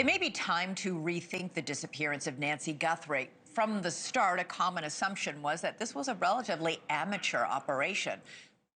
It may be time to rethink the disappearance of Nancy Guthrie. From the start, a common assumption was that this was a relatively amateur operation.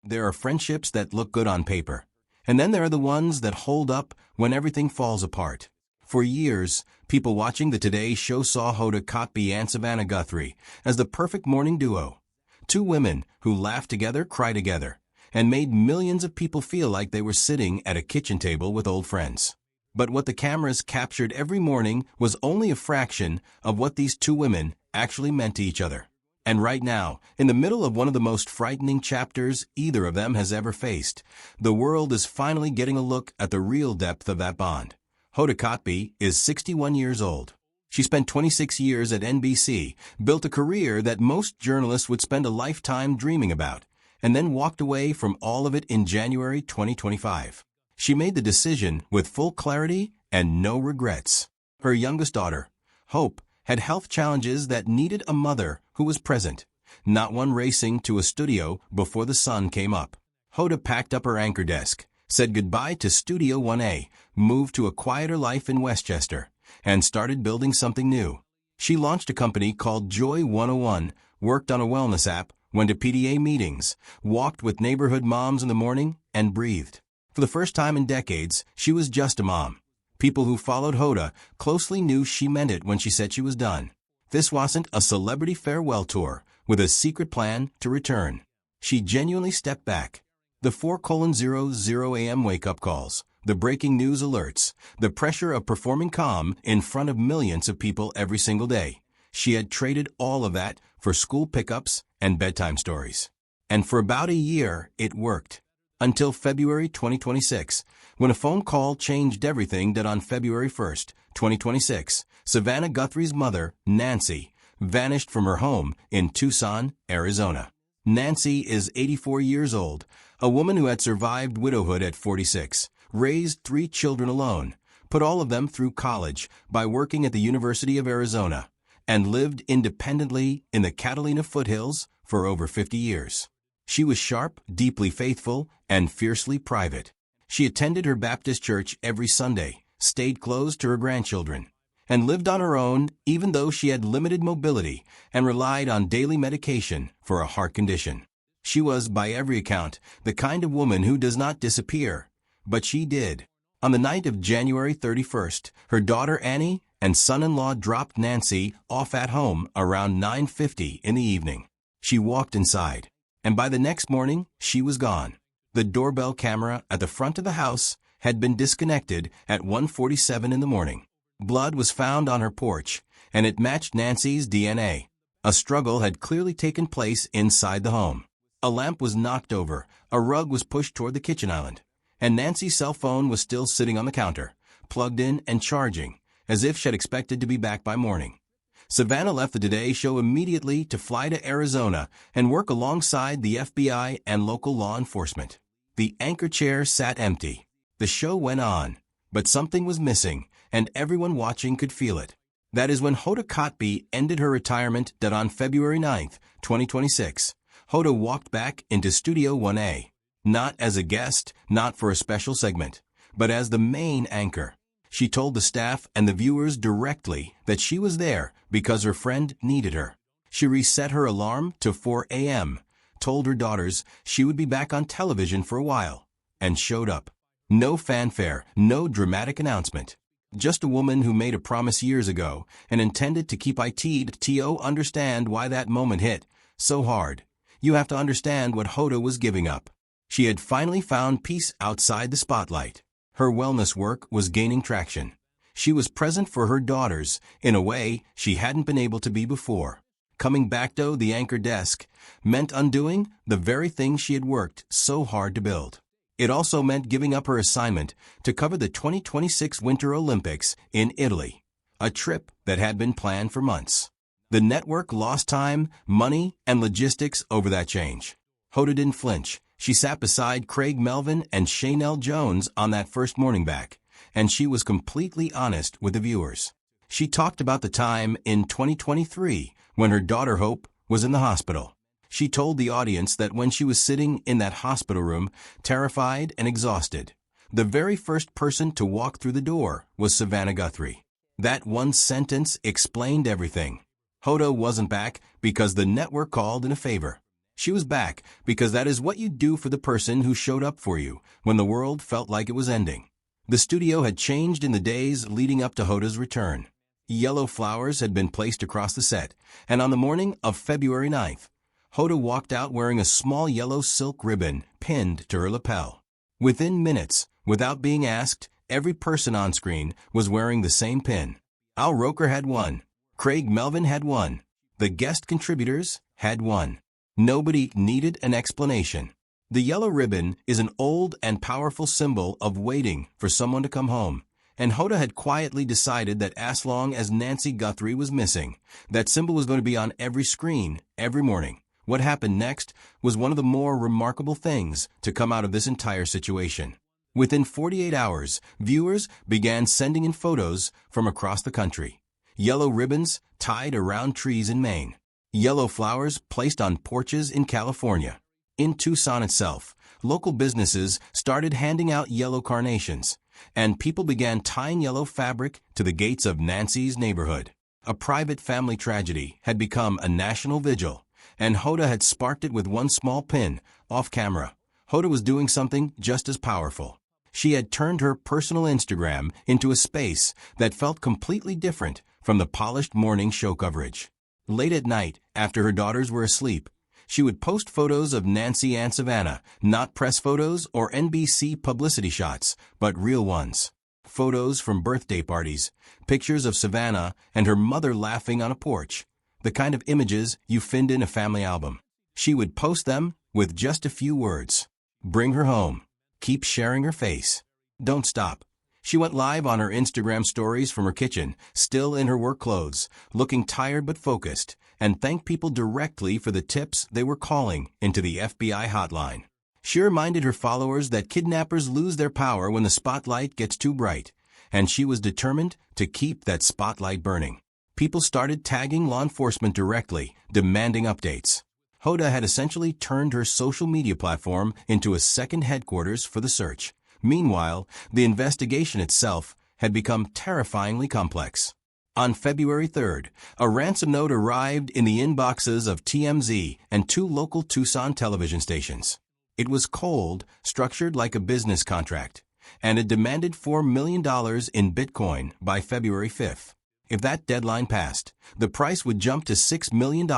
There are friendships that look good on paper, and then there are the ones that hold up when everything falls apart. For years, people watching the Today Show saw Hoda Kotb and Savannah Guthrie as the perfect morning duo. Two women who laughed together, cried together, and made millions of people feel like they were sitting at a kitchen table with old friends. But what the cameras captured every morning was only a fraction of what these two women actually meant to each other. And right now, in the middle of one of the most frightening chapters either of them has ever faced, the world is finally getting a look at the real depth of that bond. Hoda Kotb is 61 years old. She spent 26 years at NBC, built a career that most journalists would spend a lifetime dreaming about, and then walked away from all of it in January 2025. She made the decision with full clarity and no regrets. Her youngest daughter, Hope, had health challenges that needed a mother who was present, not one racing to a studio before the sun came up. Hoda packed up her anchor desk, said goodbye to Studio 1A, moved to a quieter life in Westchester, and started building something new. She launched a company called Joy 101, worked on a wellness app, went to PTA meetings, walked with neighborhood moms in the morning, and breathed. For the first time in decades, she was just a mom. People who followed Hoda closely knew she meant it when she said she was done. This wasn't a celebrity farewell tour with a secret plan to return. She genuinely stepped back. The 4:00 a.m. wake-up calls, the breaking news alerts, the pressure of performing calm in front of millions of people every single day. She had traded all of that for school pickups and bedtime stories. And for about a year, it worked. Until February 2026, when a phone call changed everything. That on February 1st, 2026, Savannah Guthrie's mother, Nancy, vanished from her home in Tucson, Arizona. Nancy is 84 years old, a woman who had survived widowhood at 46, raised 3 children alone, put all of them through college by working at the University of Arizona, and lived independently in the Catalina foothills for over 50 years. She was sharp, deeply faithful, and fiercely private. She attended her Baptist church every Sunday, stayed close to her grandchildren, and lived on her own even though she had limited mobility and relied on daily medication for a heart condition. She was, by every account, the kind of woman who does not disappear, but she did. On the night of January 31st, her daughter Annie and son-in-law dropped Nancy off at home around 9:50 in the evening. She walked inside, and by the next morning, she was gone. The doorbell camera at the front of the house had been disconnected at 1:47 in the morning. Blood was found on her porch, and it matched Nancy's DNA. A struggle had clearly taken place inside the home. A lamp was knocked over, a rug was pushed toward the kitchen island, and Nancy's cell phone was still sitting on the counter, plugged in and charging, as if she had expected to be back by morning. Savannah left the Today Show immediately to fly to Arizona and work alongside the FBI and local law enforcement. The anchor chair sat empty. The show went on, but something was missing, and everyone watching could feel it. That is when Hoda Kotb ended her retirement. That on February 9th, 2026, Hoda walked back into Studio 1A, not as a guest, not for a special segment, but as the main anchor. She told the staff and the viewers directly that she was there because her friend needed her. She reset her alarm to 4 a.m., told her daughters she would be back on television for a while, and showed up. No fanfare, no dramatic announcement. Just a woman who made a promise years ago and intended to keep it. Understand why that moment hit so hard. You have to understand what Hoda was giving up. She had finally found peace outside the spotlight. Her wellness work was gaining traction. She was present for her daughters in a way she hadn't been able to be before. Coming back to the anchor desk meant undoing the very thing she had worked so hard to build. It also meant giving up her assignment to cover the 2026 Winter Olympics in Italy, a trip that had been planned for months. The network lost time, money, and logistics over that change. Hoda didn't flinch. She sat beside Craig Melvin and Shaynell Jones on that first morning back, and she was completely honest with the viewers. She talked about the time in 2023 when her daughter Hope was in the hospital. She told the audience that when she was sitting in that hospital room, terrified and exhausted, The very first person to walk through the door was Savannah Guthrie. That one sentence explained everything. Hoda wasn't back because the network called in a favor. She was back because that is what you do for the person who showed up for you when the world felt like it was ending. The studio had changed in the days leading up to Hoda's return. Yellow flowers had been placed across the set, and on the morning of February 9th, Hoda walked out wearing a small yellow silk ribbon pinned to her lapel. Within minutes, without being asked, every person on screen was wearing the same pin. Al Roker had one. Craig Melvin had one. The guest contributors had one. Nobody needed an explanation. The yellow ribbon is an old and powerful symbol of waiting for someone to come home. And Hoda had quietly decided that as long as Nancy Guthrie was missing, that symbol was going to be on every screen, every morning. What happened next was one of the more remarkable things to come out of this entire situation. Within 48 hours, viewers began sending in photos from across the country. Yellow ribbons tied around trees in Maine. Yellow flowers placed on porches in California. In Tucson itself, local businesses started handing out yellow carnations, and people began tying yellow fabric to the gates of Nancy's neighborhood. A private family tragedy had become a national vigil, and Hoda had sparked it with one small pin, off camera. Hoda was doing something just as powerful. She had turned her personal Instagram into a space that felt completely different from the polished morning show coverage. Late at night, after her daughters were asleep, she would post photos of Nancy and Savannah, not press photos or NBC publicity shots, but real ones. Photos from birthday parties, pictures of Savannah and her mother laughing on a porch, the kind of images you find in a family album. She would post them with just a few words. Bring her home. Keep sharing her face. Don't stop. She went live on her Instagram stories from her kitchen, still in her work clothes, looking tired but focused, and thanked people directly for the tips they were calling into the FBI hotline. She reminded her followers that kidnappers lose their power when the spotlight gets too bright, and she was determined to keep that spotlight burning. People started tagging law enforcement directly, demanding updates. Hoda had essentially turned her social media platform into a second headquarters for the search. Meanwhile, the investigation itself had become terrifyingly complex. On February 3rd, a ransom note arrived in the inboxes of TMZ and two local Tucson television stations. It was cold, structured like a business contract, and it demanded $4 million in Bitcoin by February 5th. If that deadline passed, the price would jump to $6 million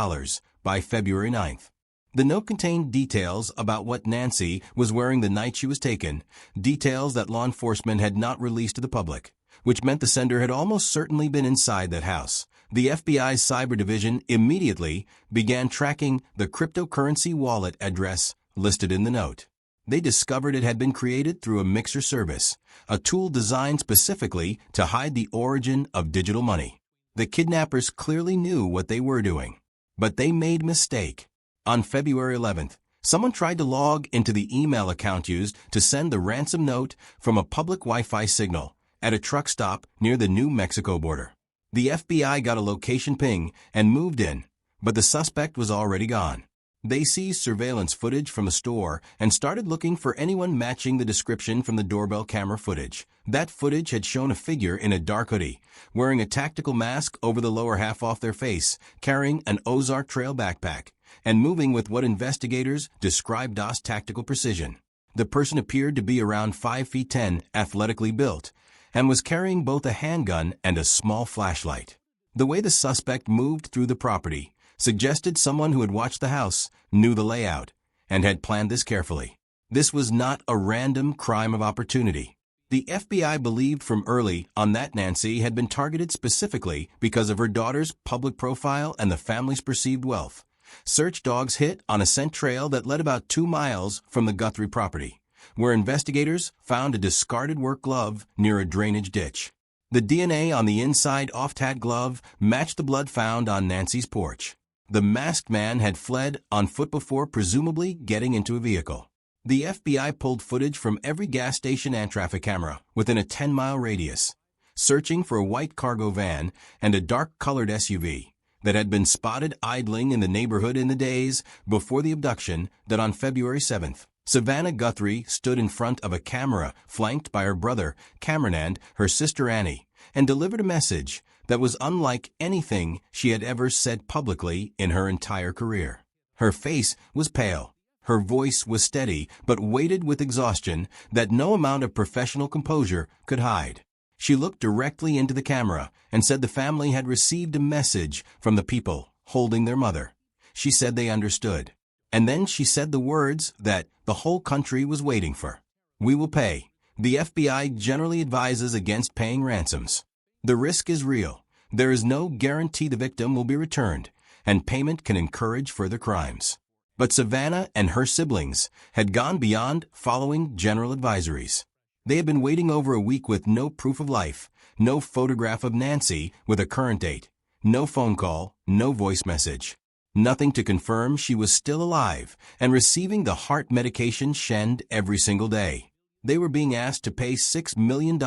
by February 9th. The note contained details about what Nancy was wearing the night she was taken, details that law enforcement had not released to the public, which meant the sender had almost certainly been inside that house. The FBI's cyber division immediately began tracking the cryptocurrency wallet address listed in the note. They discovered it had been created through a mixer service, a tool designed specifically to hide the origin of digital money. The kidnappers clearly knew what they were doing, but they made a mistake. On February 11th, someone tried to log into the email account used to send the ransom note from a public Wi-Fi signal at a truck stop near the New Mexico border. The FBI got a location ping and moved in, but the suspect was already gone. They seized surveillance footage from the store and started looking for anyone matching the description from the doorbell camera footage. That footage had shown a figure in a dark hoodie, wearing a tactical mask over the lower half off their face, carrying an Ozark Trail backpack, and moving with what investigators described as tactical precision. The person appeared to be around 5 feet 10, athletically built, and was carrying both a handgun and a small flashlight. The way the suspect moved through the property suggested someone who had watched the house, knew the layout, and had planned this carefully. This was not a random crime of opportunity. The FBI believed from early on that Nancy had been targeted specifically because of her daughter's public profile and the family's perceived wealth. Search dogs hit on a scent trail that led about 2 miles from the Guthrie property, where investigators found a discarded work glove near a drainage ditch. The DNA on the inside off-hat glove matched the blood found on Nancy's porch. The masked man had fled on foot before presumably getting into a vehicle. The FBI pulled footage from every gas station and traffic camera within a 10-mile radius, searching for a white cargo van and a dark-colored SUV that had been spotted idling in the neighborhood in the days before the abduction that on February 7th Savannah Guthrie stood in front of a camera, flanked by her brother, Cameron, and her sister Annie, and delivered a message that was unlike anything she had ever said publicly in her entire career. Her face was pale. Her voice was steady, but weighted with exhaustion that no amount of professional composure could hide. She looked directly into the camera and said the family had received a message from the people holding their mother. She said they understood. And then she said the words that the whole country was waiting for. "We will pay. The FBI generally advises against paying ransoms. The risk is real. There is no guarantee the victim will be returned, and payment can encourage further crimes." But Savannah and her siblings had gone beyond following general advisories. They had been waiting over a week with no proof of life, no photograph of Nancy with a current date, no phone call, no voice message. Nothing to confirm she was still alive and receiving the heart medication she needed every single day. They were being asked to pay $6 million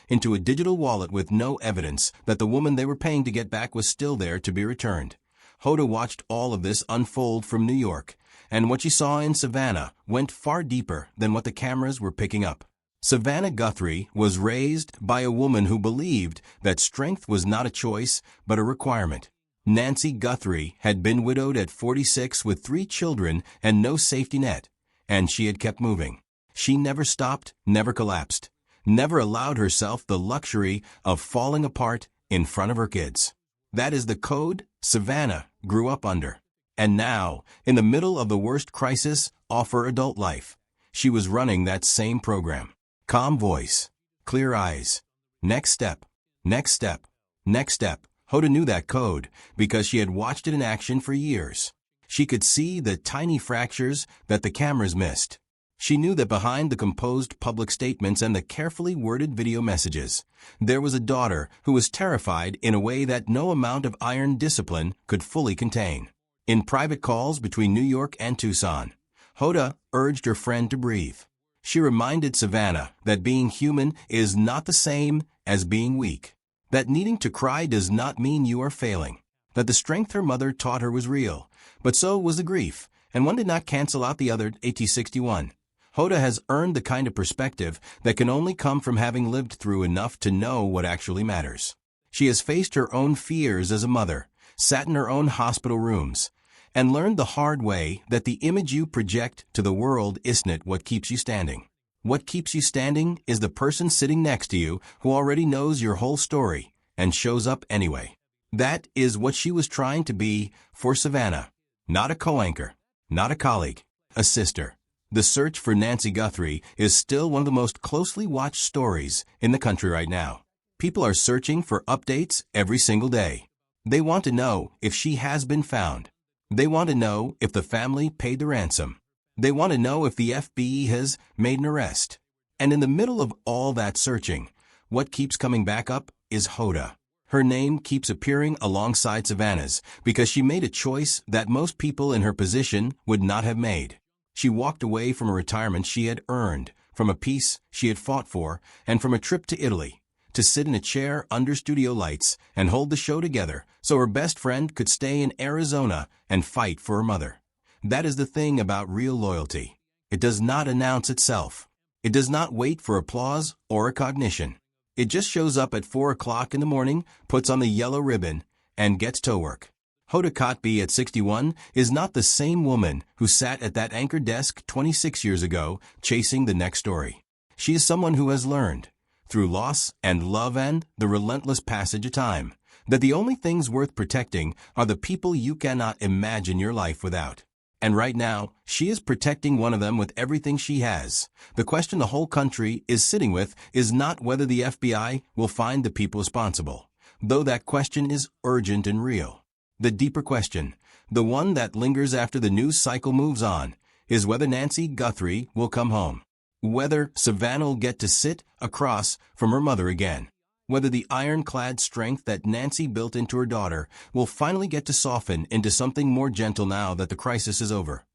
into a digital wallet with no evidence that the woman they were paying to get back was still there to be returned. Hoda watched all of this unfold from New York, and what she saw in Savannah went far deeper than what the cameras were picking up. Savannah Guthrie was raised by a woman who believed that strength was not a choice but a requirement. Nancy Guthrie had been widowed at 46 with 3 children and no safety net, and she had kept moving. She never stopped, never collapsed, never allowed herself the luxury of falling apart in front of her kids. That is the code Savannah grew up under. And now, in the middle of the worst crisis of her adult life, she was running that same program. Calm voice, clear eyes. Next step, next step, next step. Hoda knew that code because she had watched it in action for years. She could see the tiny fractures that the cameras missed. She knew that behind the composed public statements and the carefully worded video messages, there was a daughter who was terrified in a way that no amount of iron discipline could fully contain. In private calls between New York and Tucson, Hoda urged her friend to breathe. She reminded Savannah that being human is not the same as being weak. That needing to cry does not mean you are failing. That the strength her mother taught her was real, but so was the grief, and one did not cancel out the other. 1861. Hoda has earned the kind of perspective that can only come from having lived through enough to know what actually matters. She has faced her own fears as a mother, sat in her own hospital rooms, and learned the hard way that the image you project to the world isn't what keeps you standing. What keeps you standing is the person sitting next to you who already knows your whole story and shows up anyway. That is what she was trying to be for Savannah. Not a co-anchor, not a colleague, a sister. The search for Nancy Guthrie is still one of the most closely watched stories in the country right now. People are searching for updates every single day. They want to know if she has been found. They want to know if the family paid the ransom. They want to know if the FBI has made an arrest. And in the middle of all that searching, what keeps coming back up is Hoda. Her name keeps appearing alongside Savannah's because she made a choice that most people in her position would not have made. She walked away from a retirement she had earned, from a peace she had fought for, and from a trip to Italy, to sit in a chair under studio lights and hold the show together so her best friend could stay in Arizona and fight for her mother. That is the thing about real loyalty. It does not announce itself. It does not wait for applause or recognition. It just shows up at 4 o'clock in the morning, puts on the yellow ribbon, and gets to work. Hoda Kotb at 61 is not the same woman who sat at that anchor desk 26 years ago chasing the next story. She is someone who has learned, through loss and love and the relentless passage of time, that the only things worth protecting are the people you cannot imagine your life without. And right now, she is protecting one of them with everything she has. The question the whole country is sitting with is not whether the FBI will find the people responsible, though that question is urgent and real. The deeper question, the one that lingers after the news cycle moves on, is whether Nancy Guthrie will come home. Whether Savannah will get to sit across from her mother again. Whether the ironclad strength that Nancy built into her daughter will finally get to soften into something more gentle now that the crisis is over.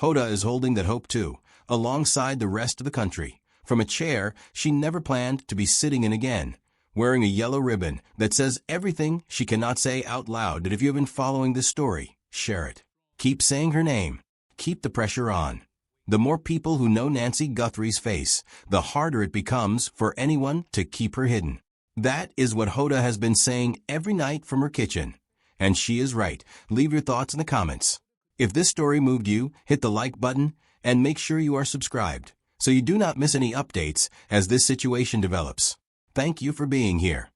Hoda is holding that hope too, alongside the rest of the country, from a chair she never planned to be sitting in again, wearing a yellow ribbon that says everything she cannot say out loud. That if you have been following this story, share it. Keep saying her name. Keep the pressure on. The more people who know Nancy Guthrie's face, the harder it becomes for anyone to keep her hidden. That is what Hoda has been saying every night from her kitchen. And she is right. Leave your thoughts in the comments. If this story moved you, hit the like button and make sure you are subscribed so you do not miss any updates as this situation develops. Thank you for being here.